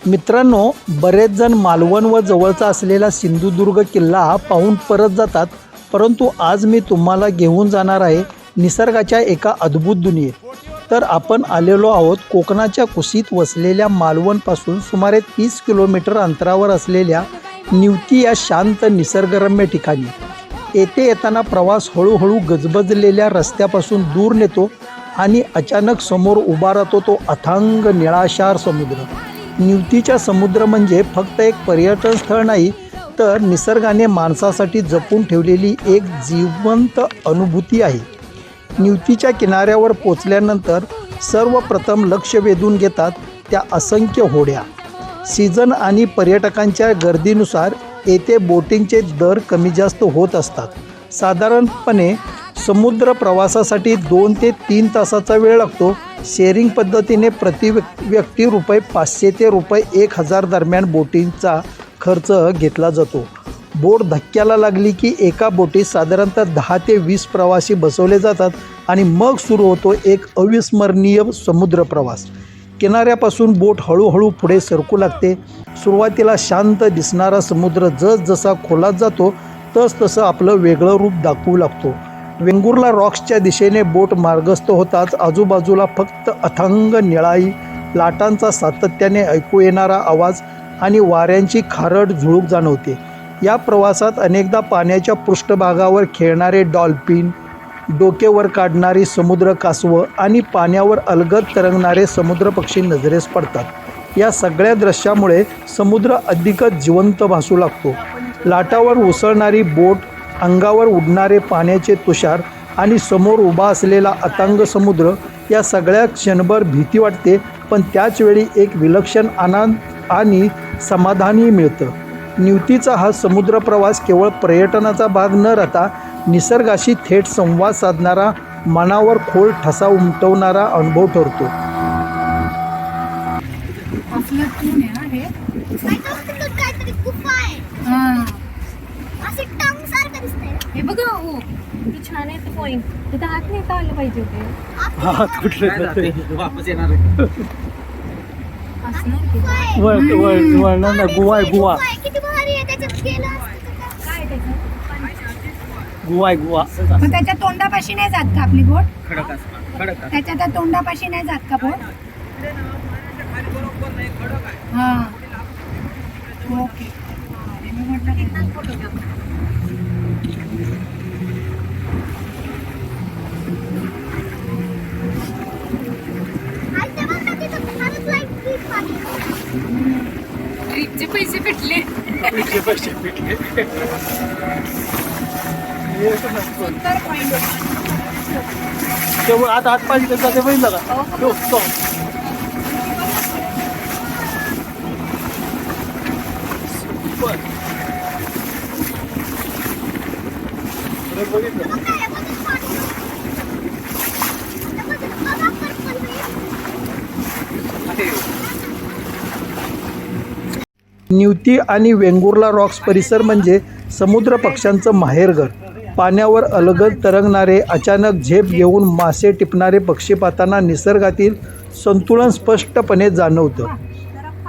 मित्रांनो, बरेच जण मालवण व जवळचा असलेला सिंधुदुर्ग किल्ला पाहून परत जातात, परंतु आज मी तुम्हाला घेऊन जाणार आहे निसर्गाच्या एका अद्भुत दुनियेत. तर आपण आलेलो आहोत कोकणाच्या कुशीत वसलेल्या मालवणपासून सुमारे 30 किलोमीटर अंतरावर असलेल्या निवती या शांत निसर्गरम्य ठिकाणी. येथे येताना प्रवास हळूहळू गजबजलेल्या रस्त्यापासून दूर नेतो आणि अचानक समोर उभा राहतो तो अथांग निळाशार समुद्र. निवतीचा समुद्र म्हणजे फक्त एक पर्यटन स्थळ नाही, तर निसर्गाने माणसासाठी जपून ठेवलेली एक जिवंत अनुभूती आहे. निवतीच्या किनाऱ्यावर पोचल्यानंतर सर्वप्रथम लक्ष वेधून घेतात त्या असंख्य होड्या. सीझन आणि पर्यटकांच्या गर्दीनुसार येथे बोटिंगचे दर कमी जास्त होत असतात. साधारणपणे समुद्र प्रवासासाठी 2 ते 3 तासाचा वेळ लागतो. शेअरिंग पद्धतीने प्रति व्यक्ती ₹500 ते ₹1000 दरम्यान बोटिंगचा खर्च घेतला जातो. बोट धक्क्याला लागली की एका बोटीत साधारणतः 10 ते 20 प्रवासी बसवले जातात आणि मग सुरू होतो एक अविस्मरणीय समुद्र प्रवास. किनाऱ्यापासून बोट हळूहळू पुढे सरकू लागते. सुरुवातीला शांत दिसणारा समुद्र जसजसा खोलात जातो तसतसं आपलं वेगळं रूप दाखवू लागतो. वेंगुर्ला रॉक्सच्या दिशेने बोट मार्गस्थ होताच आजूबाजूला फक्त अथांग निळाई, लाटांचा सातत्याने ऐकू येणारा आवाज आणि वाऱ्यांची खारट झुळूक जाणवते. या प्रवासात अनेकदा पाण्याच्या पृष्ठभागावर खेळणारे डॉल्फिन, डोकेवर काढणारी समुद्र कासवं आणि पाण्यावर अलगद तरंगणारे समुद्र पक्षी नजरेस पडतात. या सगळ्या दृश्यामुळे समुद्र अधिकच जिवंत भासू लागतो. लाटावर उसळणारी बोट, अंगावर उडणारे पाण्याचे तुषार आणि समोर उभा असलेला अथांग समुद्र, या सगळ्या क्षणभर भीती वाटते, पण त्याचवेळी एक विलक्षण आनंद आणि समाधानही मिळतं. निवतीचा हा समुद्र प्रवास केवळ पर्यटनाचा भाग न राहता निसर्गाशी थेट संवाद साधणारा, मनावर खोल ठसा उमटवणारा अनुभव ठरतो. हे बघा, हो किती छान आहे ते पॉइंट. तिथे हात नाही का आलं पाहिजे होते. हात कुठले वापस येणार आहे. वळणार ना, गुवा आहे, गुवा किती भारी आहे त्याच्यात गेलं काय त्याचं गुवा आहे, गुवा. मग त्याच्या तोंडापाशी नाही जात का आपली बोट? खडक असणार, खडक असणार. त्याच्या त्या तोंडापाशी नाही जात का बोट? हा, ओके. मी म्हटलं की फोटो घ्या. ट्रिपचे पैसे भेटले. सुंदर पॉइंट. तेव्हा आता हात पाहिजे त्याचा ते बघितलं का? तो निवती आणि वेंगुर्ला रॉक्स परिसर म्हणजे समुद्र पक्ष्यांचं माहेरघर. पाण्यावर अलगद तरंगणारे, अचानक झेप घेऊन मासे टिपणारे पक्षी पाहताना निसर्गातील संतुलन स्पष्टपणे जाणवतं.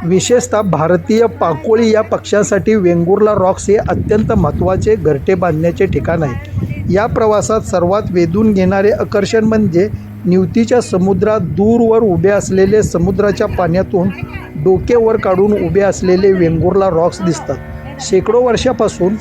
विशेषतः भारतीय पाकोळी या पक्ष्यांसाठी वेंगुर्ला रॉक्स हे अत्यंत महत्त्वाचे घरटे बांधण्याचे ठिकाण आहे. या प्रवासात सर्वात वेधून घेणारे आकर्षण म्हणजे निवतीच्या समुद्रात दूरवर उभे असलेले, समुद्राच्या पाण्यातून डोकेवर काढून उभे असलेले वेंगुर्ला रॉक्स दिसतात. शेकडो वर्षापासून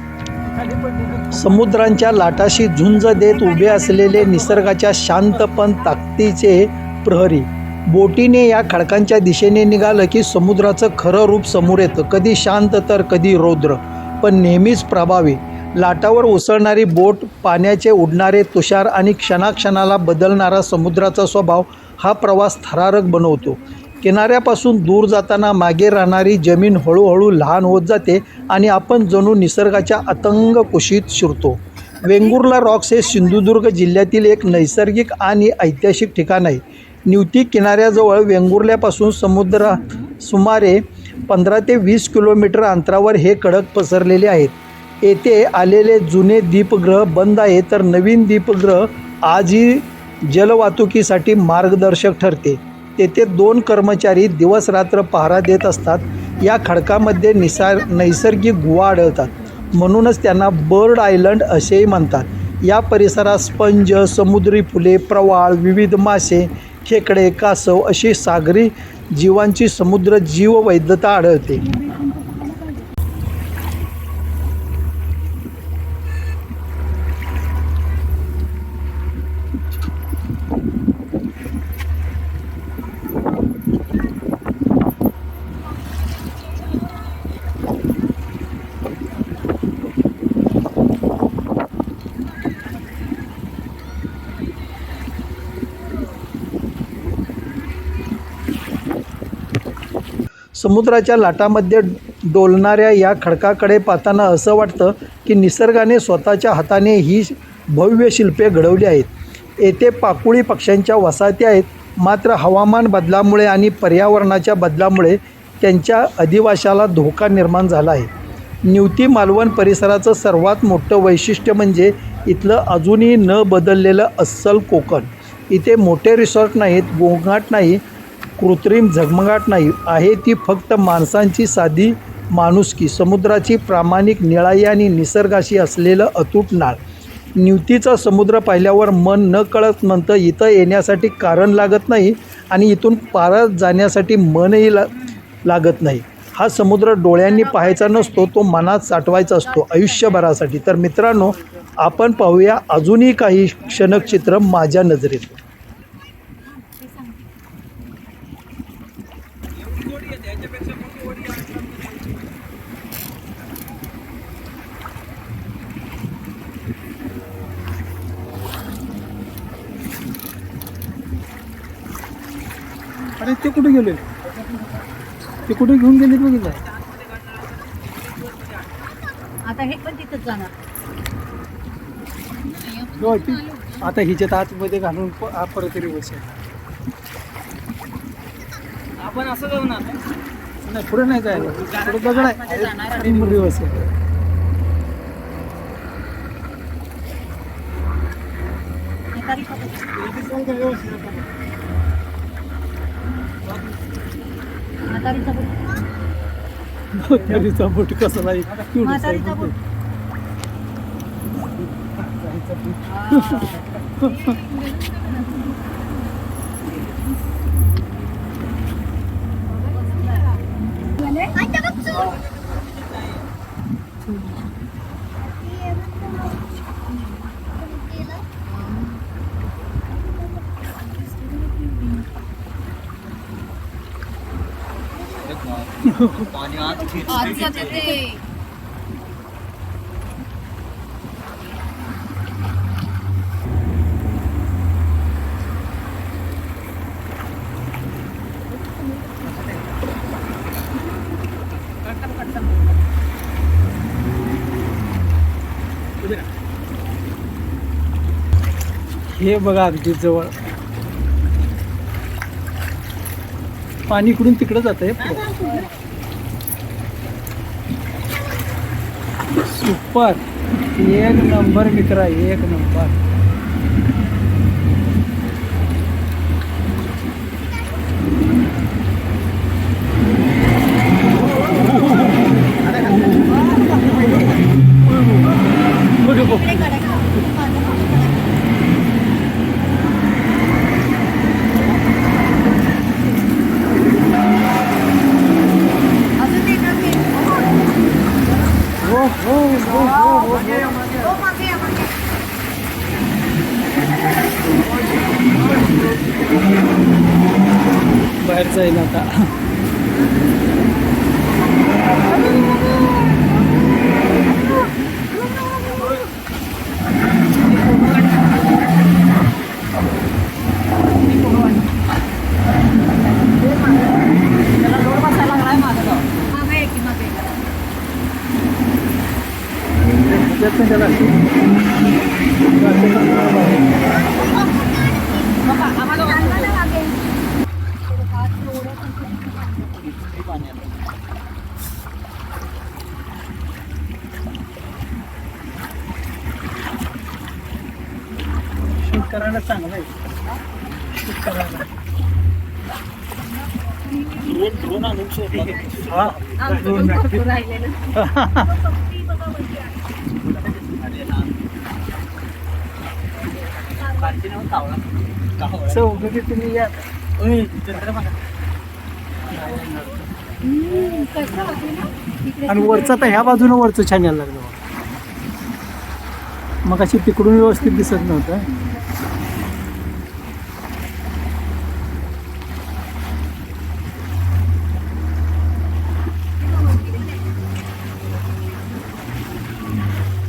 समुद्रांच्या लाटाशी झुंज देत उभे असलेले निसर्गाच्या शांत पण ताकदीचे प्रहरी. बोटीने या खडकांच्या दिशेने निघालं की समुद्राचं खरं रूप समोर येतं. कधी शांत तर कधी रौद्र, पण नेहमीच प्रभावी. लाटावर उसळणारी बोट, पाण्याचे उडणारे तुषार आणि क्षणाक्षणाला बदलणारा समुद्राचा स्वभाव हा प्रवास थरारक बनवतो. किनाऱ्यापासून दूर जाताना मागे राहणारी जमीन हळूहळू लहान होत जाते आणि आपण जणू निसर्गाच्या अतंग कुशीत शिरतो. वेंगुर्ला रॉक्स हे सिंधुदुर्ग जिल्ह्यातील एक नैसर्गिक आणि ऐतिहासिक ठिकाण आहे. निवती किनाऱ्याजवळ वेंगुर्ल्यापासून समुद्रात सुमारे 15 ते 20 किलोमीटर अंतरावर हे खडक पसरलेले आहेत. येथे आलेले जुने दीपगृह बंद आहे, तर नवीन दीपगृह आजही जलवाहतुकीसाठी मार्गदर्शक ठरते. तेथे 2 कर्मचारी दिवस रात्र पहारा देत असतात. या खडकामध्ये नैसर्गिक गुहा आढळतात, म्हणूनच त्यांना बर्ड आयलंड असेही म्हणतात. या परिसरात स्पंज, समुद्री फुले, प्रवाळ, विविध मासे, खेकडे, कासव अशी सागरी जीवांची समुद्र जीववैविधता आढळते. समुद्राच्या लाटांमध्ये डोलणाऱ्या या खडकाकडे पाहताना असं वाटतं की निसर्गाने स्वतःच्या हाताने ही भव्य शिल्पे घडवली आहेत. येथे पाकुळी पक्ष्यांच्या वसाहती आहेत, मात्र हवामान बदलामुळे आणि पर्यावरणाच्या बदलामुळे त्यांच्या अधिवासाला धोका निर्माण झाला आहे. निवती मालवण परिसराचं सर्वात मोठं वैशिष्ट्य म्हणजे इथलं अजूनही न बदललेलं अस्सल कोकण. इथे मोठे रिसॉर्ट नाहीत, गोंगाट नाही, कृत्रिम झगमगाट नाही, आहे ती फक्त माणसांची साधी माणुसकी, समुद्राची प्रामाणिक निळाई आणि निसर्गाशी असलेलं अतूट नाळ. निवतीचा समुद्र पाहिल्यावर मन न कळत म्हणतं इथं येण्यासाठी कारण लागत नाही आणि इथून पार जाण्यासाठी मनही लागत नाही. हा समुद्र डोळ्यांनी पाहायचा नसतो, तो मनात साठवायचा असतो आयुष्यभरासाठी. तर मित्रांनो, आपण पाहूया अजूनही काही क्षणचित्र माझ्या नजरेत. अरे ते कुठे गेले? ते कुठे घेऊन गेले बघितलं? आता हे पण तिथंच जाणार. आता हिच्यात आतमध्ये घालून परत रिवर्स आहे. आपण असं जाऊ ना? नाही, पुढे नाही जायला, पुढे दगड आहे, रिवर्स आहे. म्हातारीचा बोट कसा नाही, म्हातारीचा बोट. आता बघ तू. आज जाते ते. हे बघा अगदी जवळ पाणी इकडून तिकडं जात आहे. सुपर, एक नंबर मित्रा, एक नंबर. बाहेर जाईल आता. शूट करायला चांगलं आहे, शूट करायला. ड्रोन आणून शोधला. आमचं पण भरपूर राहिलेलं. चौघे तुम्ही या. कसं होतं ना तिकडे आणि वरचं आता ह्या बाजूनं वरचं छान यायला लागलं. मग अशी तिकडून व्यवस्थित दिसत नव्हतं.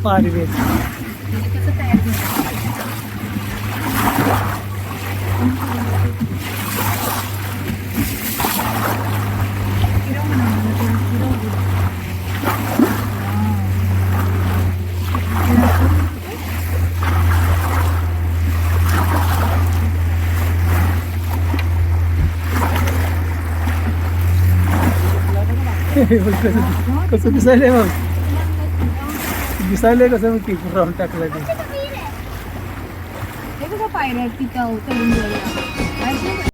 पारवेज कसं तयार झालं. कसं दिसायलंय मग, दिसायलंय कसं मग ती राऊंड टाकलं ते. हे बघा पायऱ्या तिथं चढून जाऊया.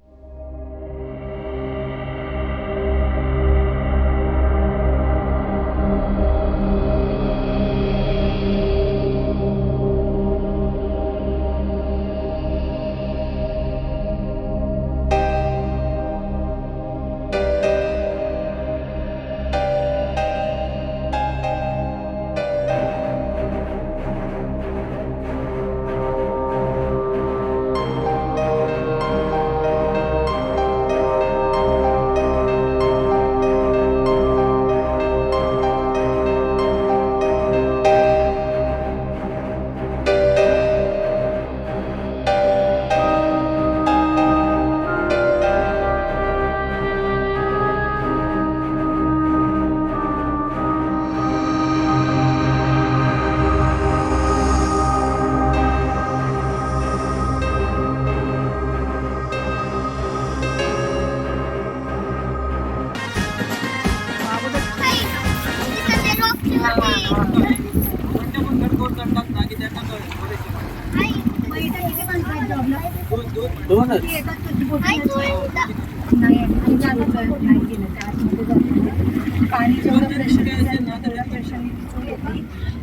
दोनच पाणी जेवढं प्रेशर तेवढ्या प्रेशरने येते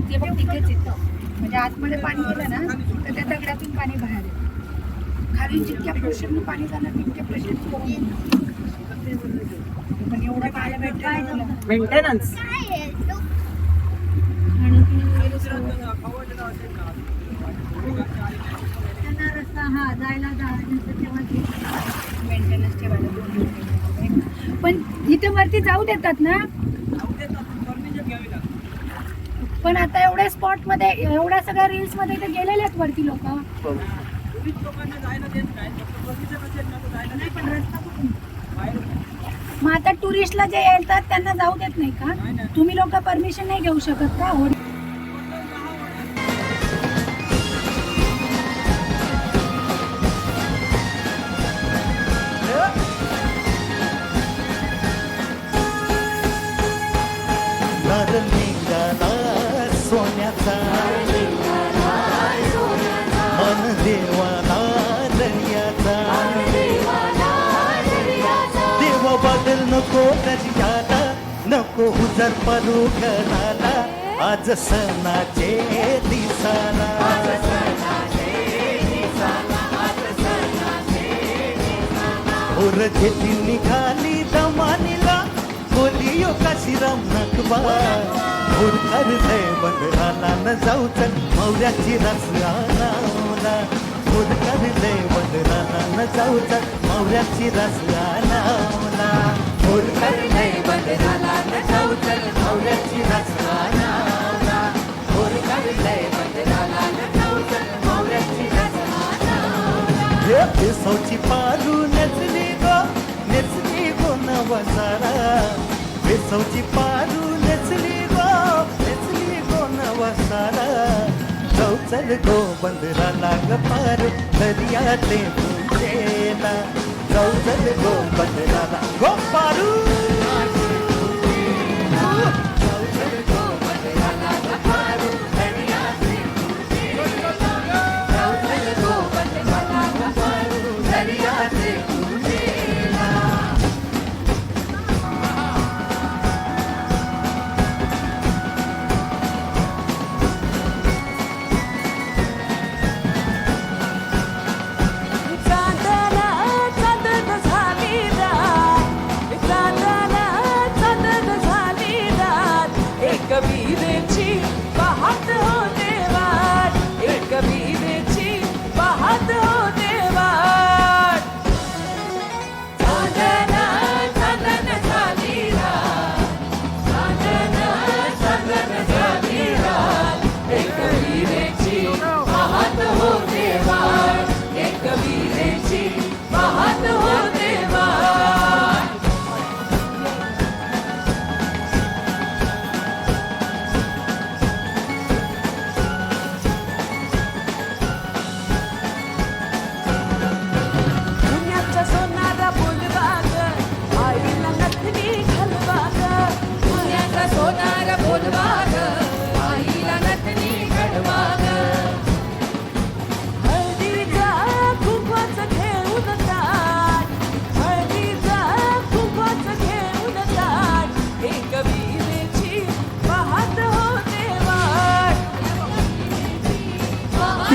ते बघ तिथेच येतं. म्हणजे आतमध्ये पाणी गेलं ना तर त्या दगडातून पाणी बाहेर येतं. खाली जितक्या प्रेशरने पाणी जाणार तितक्या प्रेशर पण एवढं पाणी भेटतं. मेंटेनन्स. हा जायला मेंटेनन्स ठेवायला. पण इथे वरती जाऊ देतात ना. पण आता एवढ्या स्पॉट मध्ये एवढ्या सगळ्या रील्स मध्ये इथे गेलेले आहेत वरती लोक. मग आता टुरिस्टला जे येतात त्यांना जाऊ देत नाही का? तुम्ही लोक परमिशन नाही घेऊ शकत का? सोन्याचा मन देवाला दर्याचा देव बदल नको दर्याला नको हुजर पडू घराला आज सणाचे दिसाला घेती निघाली दमानीला बोलियो काशीराम नकबा भोर करतय बंदराला न जाऊ चल मौऱ्याची रस आणावला भोर करतय बंदराला न जाऊ चल मौऱ्याची रस आणावला भोर करतय बंदराला न जाऊ चल मौऱ्याची रस आणावला भोर करतय बंदराला न जाऊ चल मौऱ्याची रस आणावला बेसवची पारू नेचली गो नवसारा बेसवची पारू नेचली गो नवसारा जाऊ चल गो बंदराला ग पार दर्याते पूजेला जाऊ चल गो बंदराला गो पारू जाऊ चल गो बंदराला ग पारू दर्याते पूजेला जाऊ चल गो बंदराला ग पारू दर्याते पूजेला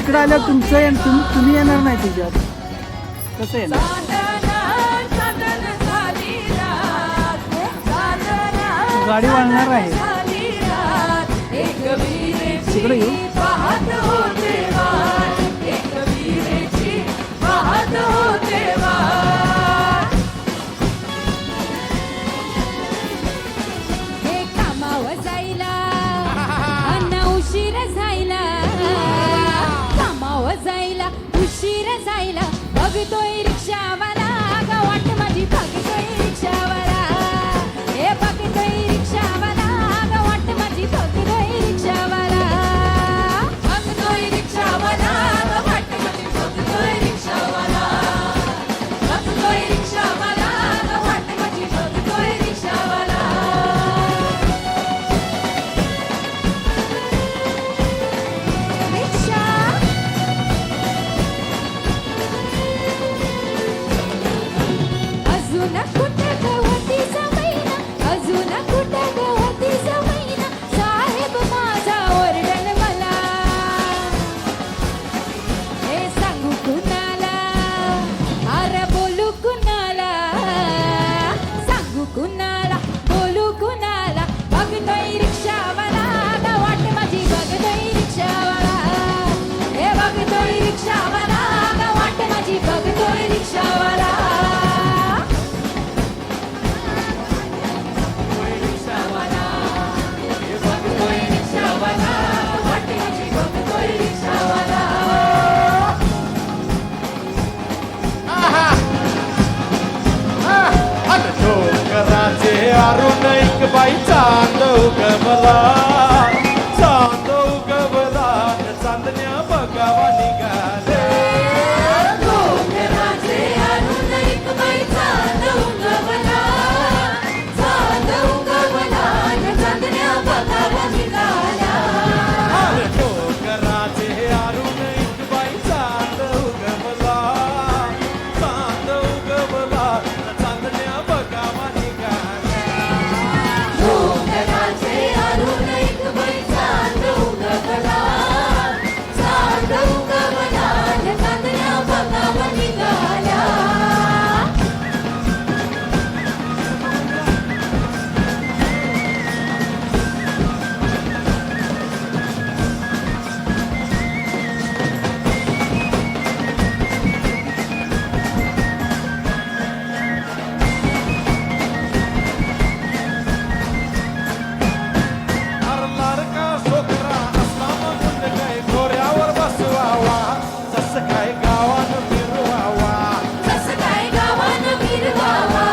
इकडे आल्यावर तुमचं तुम्ही येणार नाही तुझ्यात कसं येणार गाडी वाळणार आहे तिकडे येऊ हे कामावर जायला अन्न उशीर जायला कामावर जायला उशीर जायला बघतोय रिक्षावाला ग वाट माझी बघतोय रिक्षावाला हे बघतोय रिक्षावाला ग वाट माझी बघतोय रिक्षावाला बघतोय रिक्षावाला ग वाट माझी बघतोय रिक्षावाला बघतोय रिक्षावाला ग वाट माझी बघतोय रिक्षावाला रिक्षा अजून कुठे गवती जमीन अजून कुठे गवती जमीन साहेब माझा ओरडल मला हे सांगू कुणाला अरे बोलू कुणाला सांगू कुणाला बोलू कुणाला बघतोय रिक्षावाला ग वाट माझी बघतोय रिक्षावाला हे बघतोय रिक्षावाला ग वाट माझी बघतोय रिक्षावाला डोंगराचे अरुण एक बाई चांद उगवला चांद उगवला चांदण्या बघावा निघाले डोंगराचे अरुण एक बाई चांद उगवला चांद उगवला चांदण्या बघावा निघाल्या डोंगराचे अरुण एक बाई चांद उगवला चांद उगवला चांदण्या बघावा निघाले डोंगराचे अरुण एक बाई चांद उगवला चांद उगवला चांदण्या बघावा निघाल्या लाडका छोकरा असला म्हणून काय घोड्यावर बसवावा जसं काय गावानं फिरवावा जसं काय गावानं मिरवावा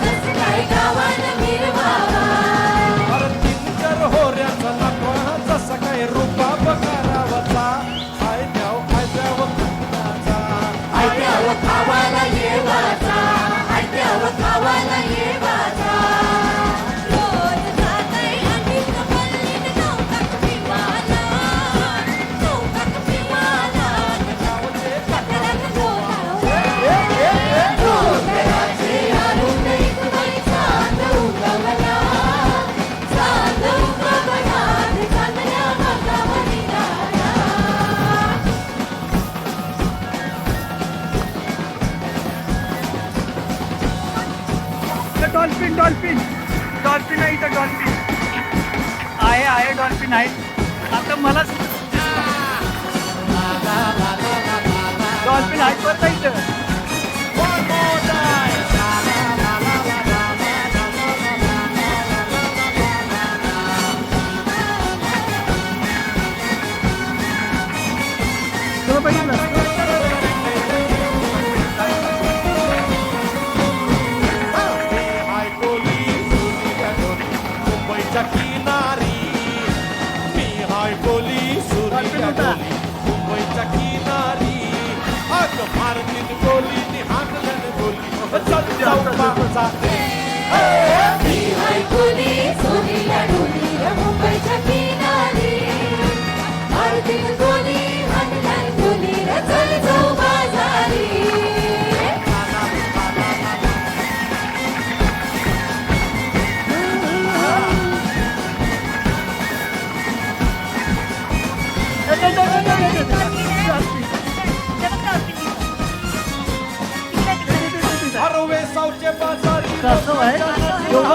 जसं काय गावानं मिरवावा अरे तीन होऱ्याचा नकवा जसं काय रुबाब करावाचा आयत्याव कुणाचा आयत्यावर खावाला येवाचा आयत्यावर खावाला येवाचा रोज जातय अंडीत पल्लीत नौकात पिवाला नौकात पिवाला चक्रात जोडावला डोंगराचे अरुण एक बाई चांद उगवला चांद उगवला चांदण्या बघावा निघाल्या डॉल्फिन डॉल्फिन डॉल्फिन आहे इथं डॉल्फिन आहे डॉल्फिन आहे आता मला डॉल्फिन आहे बरं इथं One more time. तुला बघितलं हाय कोली सूर्या डोली मुंबईच्या किनारी मी हाय कोली सूर्या डोली मुंबईच्या किनारी अग मारतीन गोली नि हाकलन गोली चल जाऊ जाते मी हाय कोली सोनीला डोली मुंबईच्या किनारी आरतीन कोली हनलान कोली चल जाऊ बाजारी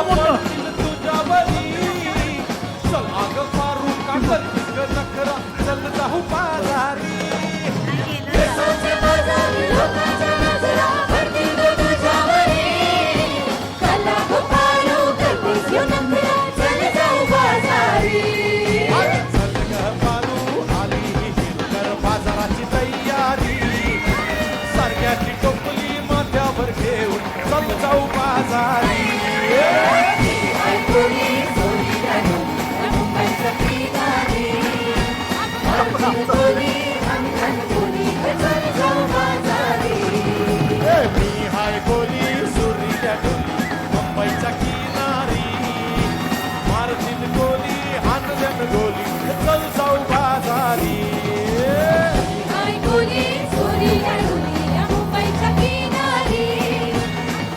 मोठं तुझ्यावरी चल अग पारू का करतीस ग नखरा चल जाऊ बाजारी केसांचे बाजारी लोकांच्या नजरा पडतील ग तुझ्यावरी कला गो पारू करतेस यो नखरा चल जाऊ बाजारी चल ग पारू आली ही हिरकर बाजाराची तयारी सारख्याची टोपली माथ्यावर घेऊन चल जाऊ बाजारी ऐकूनी सोनी गाणी मुंबईच्या ठिकाणी कोणी अंगण कोणी चल जाऊ बाजारी मी हाय गोली सुरीच्या डोली मुंबईच्या किनारी मारतील गोली हाणजन गोली चल जाऊ बाजारी ऐकूनी सोनी गाणी मुंबईच्या किनारी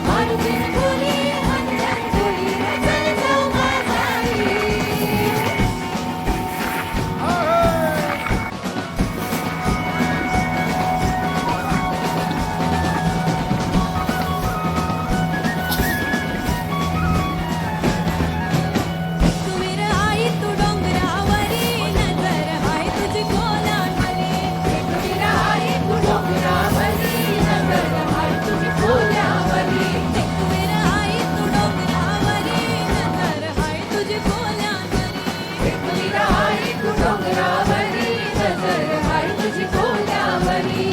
मारुतीन कोणी अंगण कोणी चल जाऊ बाजारी तुमीर आई तू डोंगरावरी नजर हाय तुझी कोलावली तुमीर आई तू डोंगरावरी नजर हाय तुझी कोलावली तुमीर आई तू डोंगरावरी नजर हाय तुझी कोलावली तुमीर आई तू डोंगरावरी नजर हाय तुझी कोलावली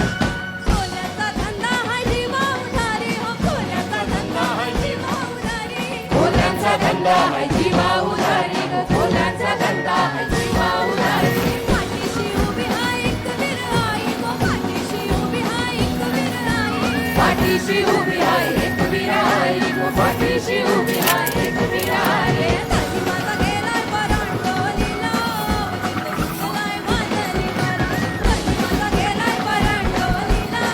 कोल्याचा धंदा हाय जीवा उधारी हो कोल्याचा धंदा हाय जीवा उधारी कोल्यांचा धंदा हाय जीवा उधारी ग कोल्यांचा धंदा हाय जीवा उधारी पाठीशी उभी हाय एक वीर आई गो पाठीशी उभी हाय एक वीर आई पाठीशी उभी हाय एक वीर आई गो पाठीशी उभी हाय एक वीर आई ताजी माझा गेलाय परांडोलीला जिंदगीलाय वादली मरा ताजी माझा गेलाय परांडोलीला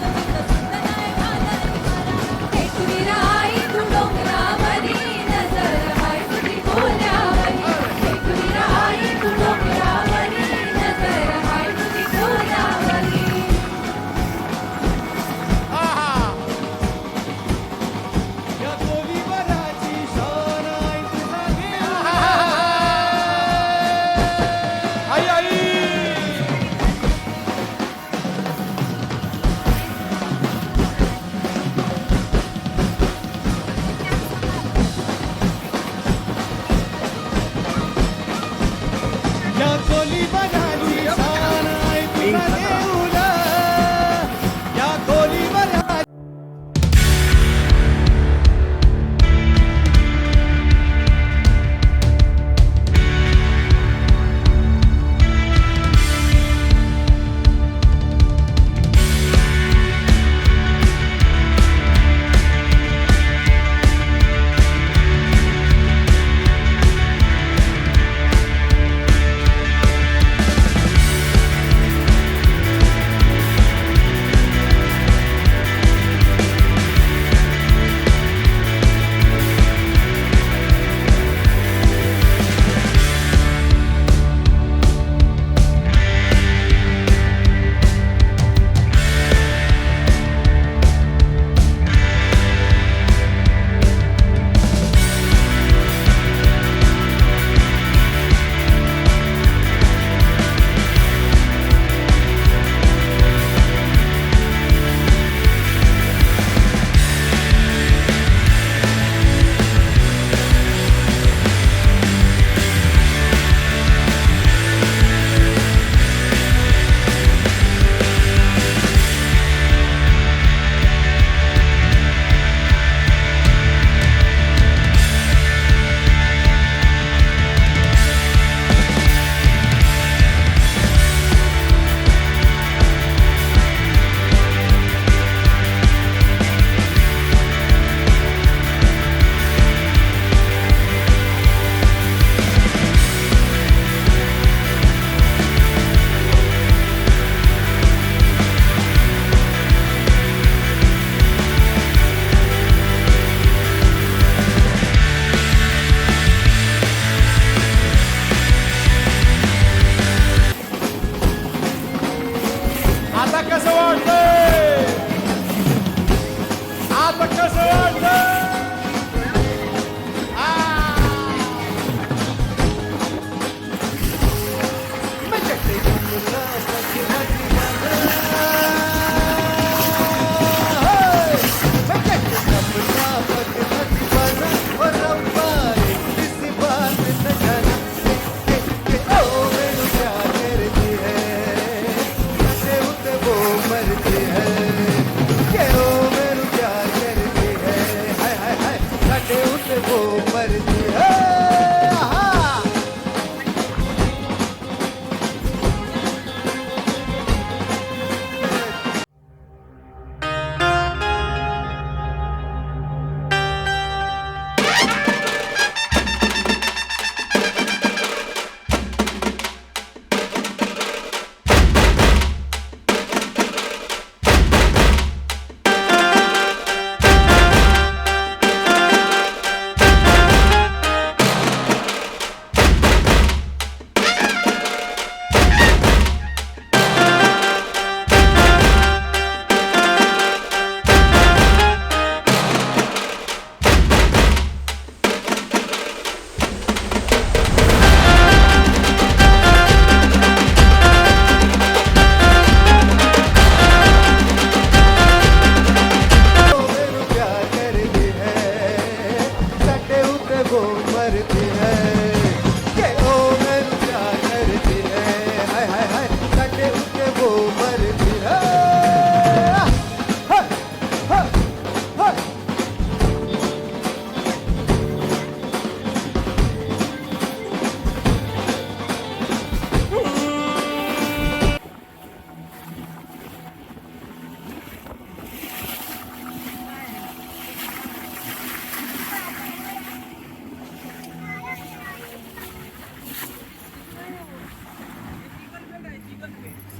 जिंदगीलाय वादली मरा एक वीर आई तू डोंगरावरी नजर हाय तुझी कोल्यावरी एक वीर आई तू डोंगरावरी नजर हाय तुझी कोल्यावरी या गोलीबाराची शान आहे तुझा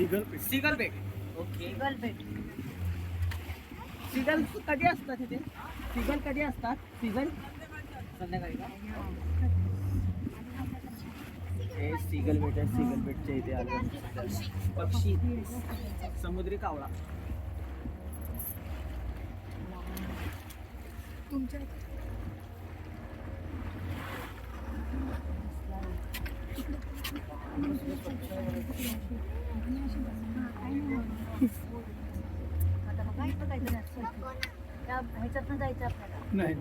सिगल बेट. ओके. सिगल कधी असतात तिथे? सिगल कधी असतात? सिगल संध्याकाळी का? हे सिगल बेट आहे. सिगल बेटच्या इथे आलो. पक्षी, समुद्री कावळा. तुमच्या आता बघा इथं काहीतरी असतं. त्या ह्याच्यातनं जायचं आपल्याला. नाही.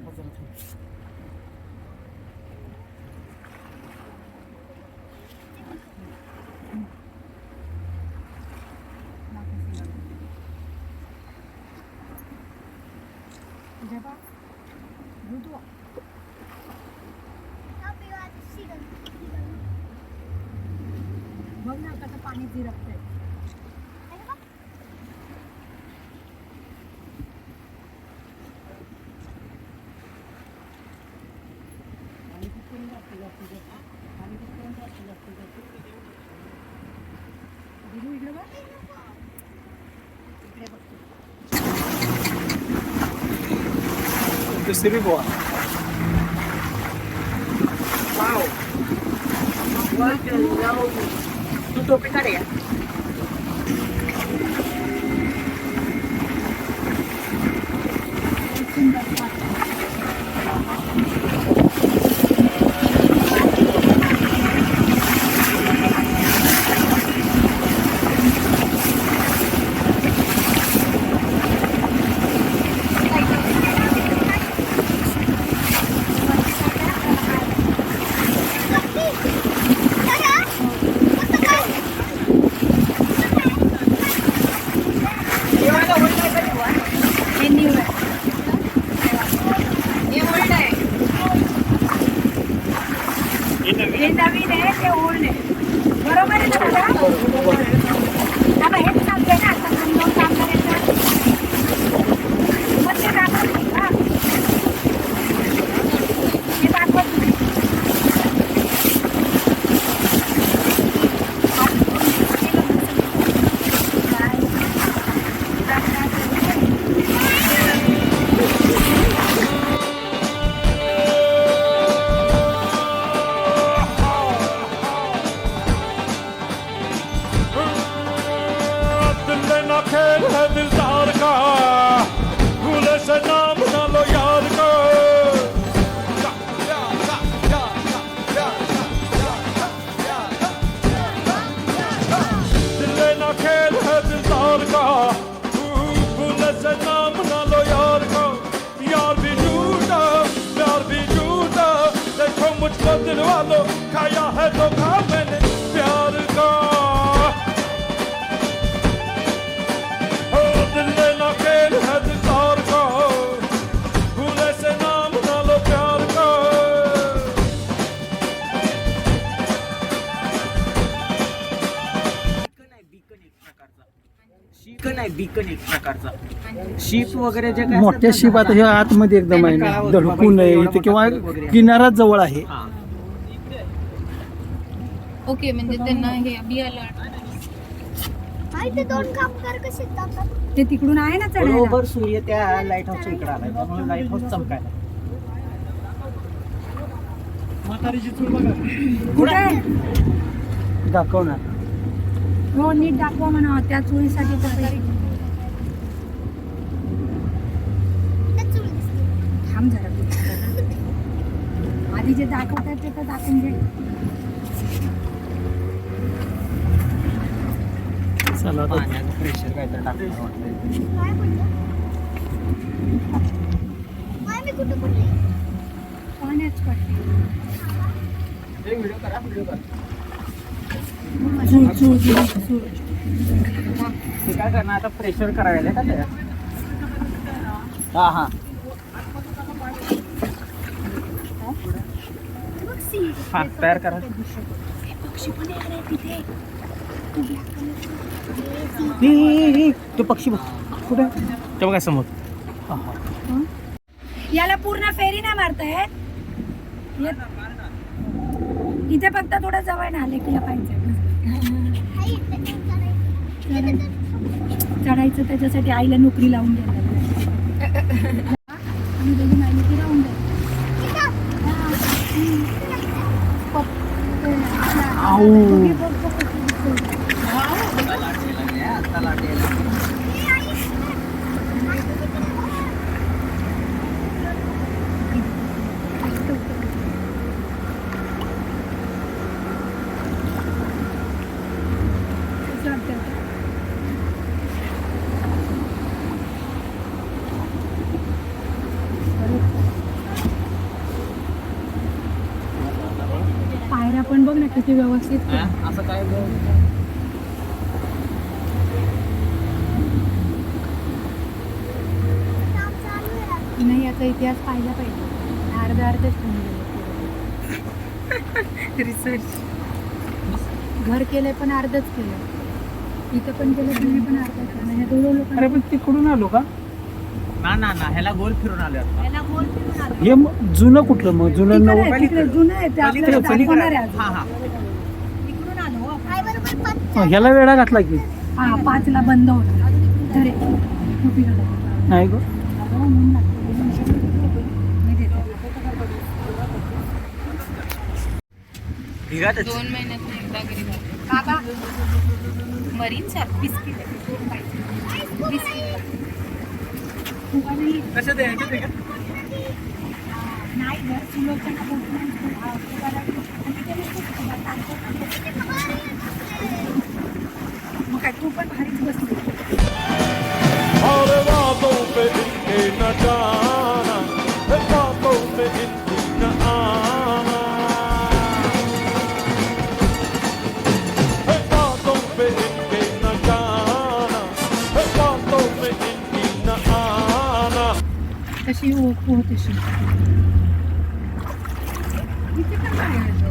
बघ ना कसं पाणी झिरपतंय. इकडे बघ. इकडे बघ. दुसरी गोवा. तू टोपी काढ या. हे नवीन आहे ते ओल्ड आहे. बरोबर आहे ना दादा? आता हेच सांगते ना आता समजावून काम करायचं. पण ते दाखवत नाही का? हे दाखवत नाही. दिल ना खेल है दिलदार का, भूले से नाम ना लो यार को. दिल ना खेल है दिलदार का, भूले से नाम ना लो यार को. यार भी झूठा, प्यार भी झूठा, देखो मुझको दिल वालों, खाया है धोखा मैंने प्यार का. बीकन एक प्रकारचा शीप वगैरे जे काय मोठ्या असतात शिप ना, आता हे आतमध्ये एकदम आहे ना, धडकून आहे इथे किंवा किनाराच जवळ आहे. हा. ओके म्हणजे त्यांना हे बी अलर्ट. हा, इथे दोन कामगार कसे जातात? ते तिकडून आहे ना चढायला. बरोबर सूर्य त्या लाईट हाऊसच्या इकडे आलाय, त्यामुळे लाईट हाऊस चमकायला. म्हातारीची चूल बघा. कुठे? दाखवणार. हो नीट दाखवा म्हणा त्या चोळीसाठी तर थांब जरा आधी जे दाखवतात ते तर दाखवून घे. चला आता पाण्याचं प्रेशर काहीतरी टाकलं वाटतंय. काय पडलं? काय मी कुठं पडले? पाण्याच पडते. व्हिडिओ करा, व्हिडिओ करा. ते काय करणार आता, प्रेशर करायला का ते. हा हा हा तयार करा. तो पक्षी बघ कुठे, ते बघा समोर. याला पूर्ण फेरी नाही मारता येत. इथे फक्त थोडं जवळ आले की पाहिजे. चढायचं त्याच्यासाठी आईला नोकरी लावून द्यायला आम्ही दोघी माहिती की राहून द्यायला पायऱ्या पण बघ ना किती व्यवस्थित असं काय नाही याचा इतिहास पाहिला पाहिजे अर्धेच रिसर्च घर केलंय पण अर्धच केलं इथं पण केलं तुम्ही पण अर्धच केलं ह्या दोन लोक अरे पण तिकडून आलो का ना ह्याला गोल फिरून आलो याला गोल फिरून आलो. हे जुनं कुठलं मग जुनं नवं तिकडे जुनं आहे ते आपल्याला दाखवणार आहे हा अजून. हा तिकडून आलो हो. आई बरोबर पत्ता. ह्याला वेळा घातला की हा 5ला बंद होणार धरे टोपी घालायची. नाही ग हो, म्हणून लागतं. मी देते. 2 महिन्यात एकदा घरी जाते. बाबा मरीन सर बिस्किट फुगा नाही कसं द्यायचं ते का नाही गं, सुलोचना बोलतो नाही. फुगा नाही. आणि ते नुसतं फुगा टाकतात. मग काय तू पण भारीच बसली और बातों पे इनके न जाना, बातों पे इनकी न आना, बातों पे इनके न जाना, बातों पे इनकी न आना. तशी हो तशी इथे पण काय आहे तो?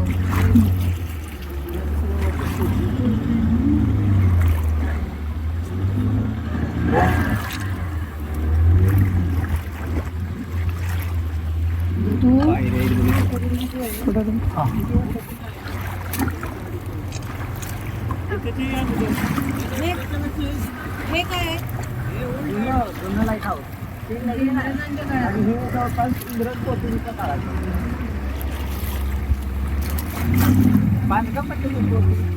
हे काय आहे? लाईट हाऊस इंग्रजांच्या काळात. आणि हे जवळपास इंग्रज पोर्तुगीजच्या काळात बांधकाम पण केलं पोर्तुगीज.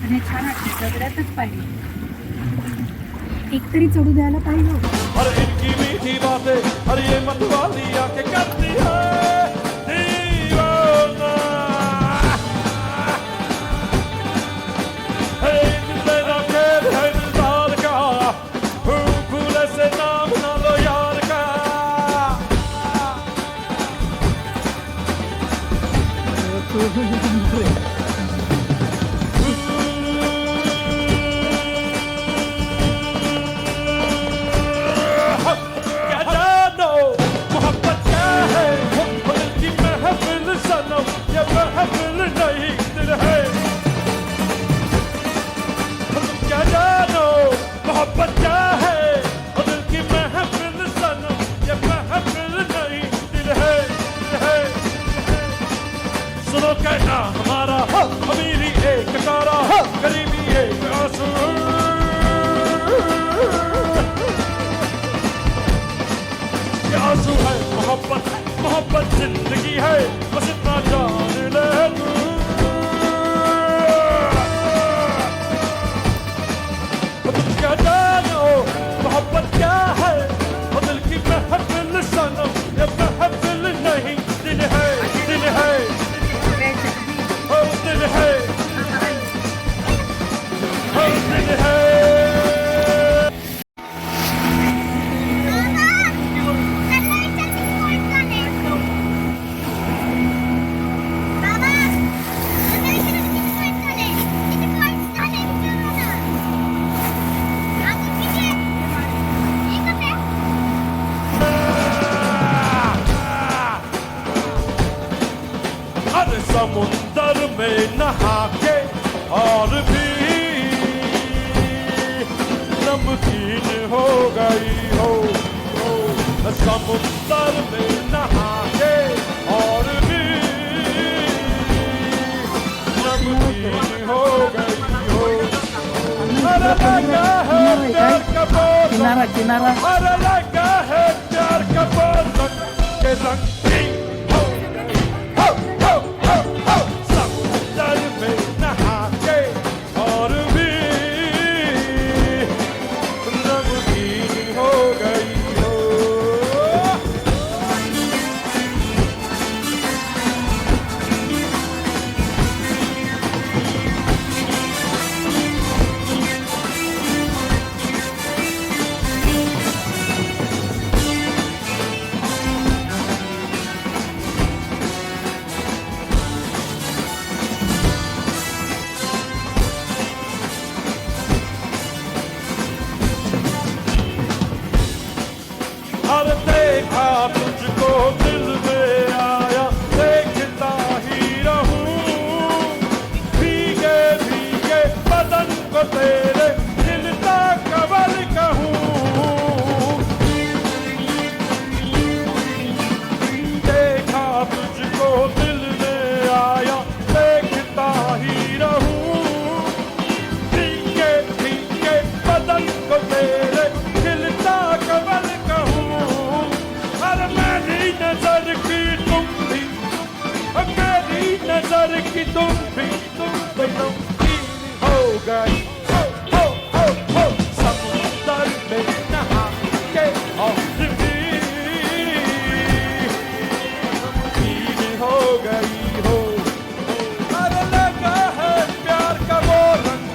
आणि छान वाटते दगडातच पाहिजे एक तरी चढू द्यायला पाहिजे होतं. और इनकी मीठी बातें और ये मतवाली आके करती है दीवाना. है मेरा खेल है दिलदार का, भूले से नाम ना लो यार का. क्या जानो मोहब्बत क्या है, दिल की महफिल सनम, ये महफिल नहीं दिल है. क्या जानो मोहब्बत क्या है, दिल की महफिल सनम, ये महफिल नहीं दिल है, दिल है, दिल है. सुनो कहना हमारा अमीरी एक तारा, गरीबी एक आंसू. ये आंसू है मोहब्बत, मोहब्बत जिंदगी है, बस इतना जान ले तू. तुम क्या जानो मोहब्बत क्या है, दिल की महफिल सनम, ये महफिल नहीं दिल है, दिल है, ओ दिल है, ओ दिल है. हर समुंदर में नहा के और भी नमकीन हो गई हो. समुंदर में नहा के और किनारा किनारा अरे लगा है प्यार का बंधन के रंगीन हो हो हो हो समुंदर में नहा के और भी रंगीन हो गई हो हर देखा तुझको दिल में आया देखता ही रहूं भीगे भीगे बदन को तेरे खिलता कमल कहूं देखा तुझको दिल में आया देखता ही रहूं भीगे भीगे बदन को तेरे खिलता कमल कहूं हर मेरी नजर की तुम भी मेरी नजर की तुम भी नमकीन हो गई हो हो हो समुंदर में नहा के और भी नमकीन हो गई हो अरे लगा है प्यार का वो रंग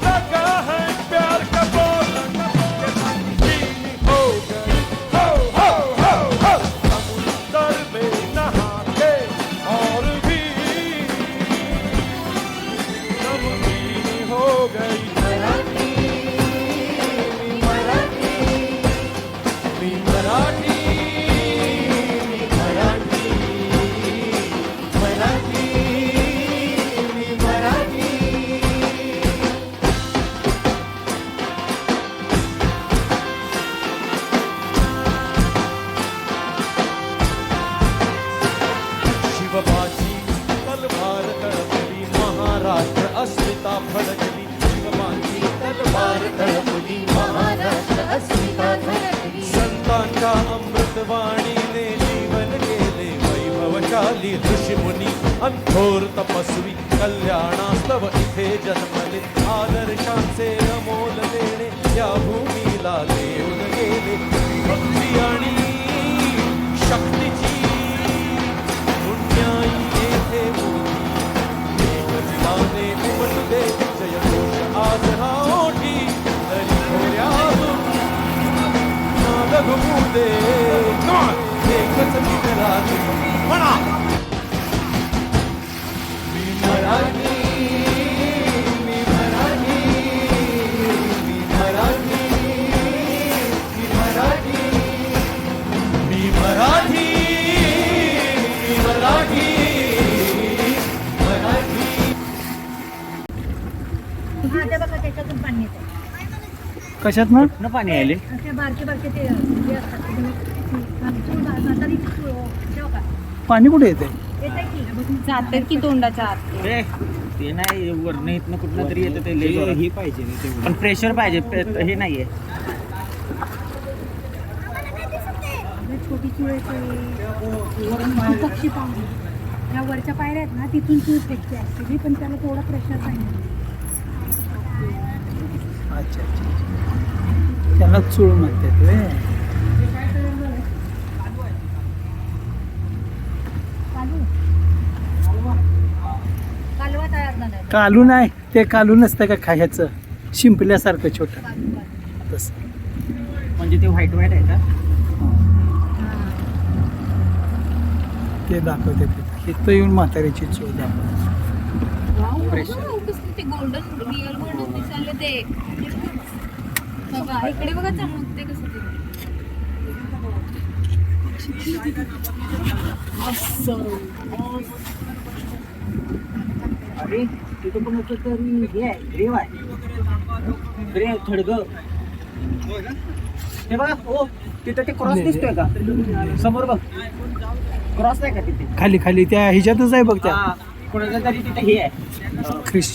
लगा है प्यार का वो रंग नमकीन हो गई हो हो हो हो समुंदर में नहा के और भी नमकीन हो गई शिवबाची तलवार तळपली महाराष्ट्र अस्मिता फडकली शिवबाची तलवार तळपली महाराष्ट्र अस्मिता फडकली संतांच्या अमृतवाणीने जीवन गेले वैभवशाली ऋषीमुनी अंथोर तपस्वी कल्याणास्तव इथे जन्मले आदर्शांचे अमोल देणे या भूमीला देऊन गेले भक्ती आणि शक्तीची पुण्याई येथे मोठी मेघनाने उमटले जयघोष आज हा ओठी तरी थोड्यातून नाद घुमू दे एकच गीत राहते म्हणा मी मराठी मी मराठी मी मराठी मी मराठी मी मराठी मराठी मराठी हा ते बघा त्याच्यातून पाणी येतं कशात ना न पाणी आले ते बारके बारके ते हे असतात म्हातारी ठेव का पाणी कुठे येते येतं की जातात की तोंडाच्या आत ते नाही वरण इथनं कुठलं तरी येतं ते लई ही पाहिजे पण प्रेशर पाहिजे हे नाहीये छोटी चुळे पक्षी पाहून या वरच्या पायऱ्या आहेत ना तिथून चूळ फेकते ॲक्च्युली पण त्याला थोडा प्रेशर पाहिजे अच्छा अच्छा त्याला चूळ म्हणतात रे कालवा तयार झाला कालू नाही ते कालू नसतं का खायचं शिंपल्यासारखं छोटं तसं म्हणजे ते व्हाईट व्हाईट आहे का ते दाखवते इथं येऊन म्हातारीची चूळ दाखवते ते गोल्डन रिअल गोल्डन दिसायला ते बघा इकडे बघा चमकते कसं ते अरे तिथं पण होतं तरी हे आहे ग्रेव आहे ग्रेव थडगं हे बघा हो तिथं ते क्रॉस दिसतोय का समोर बघ क्रॉस आहे का तिथे खाली खाली त्या ह्याच्यातच आहे बघ त्या कोणाचं तरी तिथे हे आहे ख्रिश्चन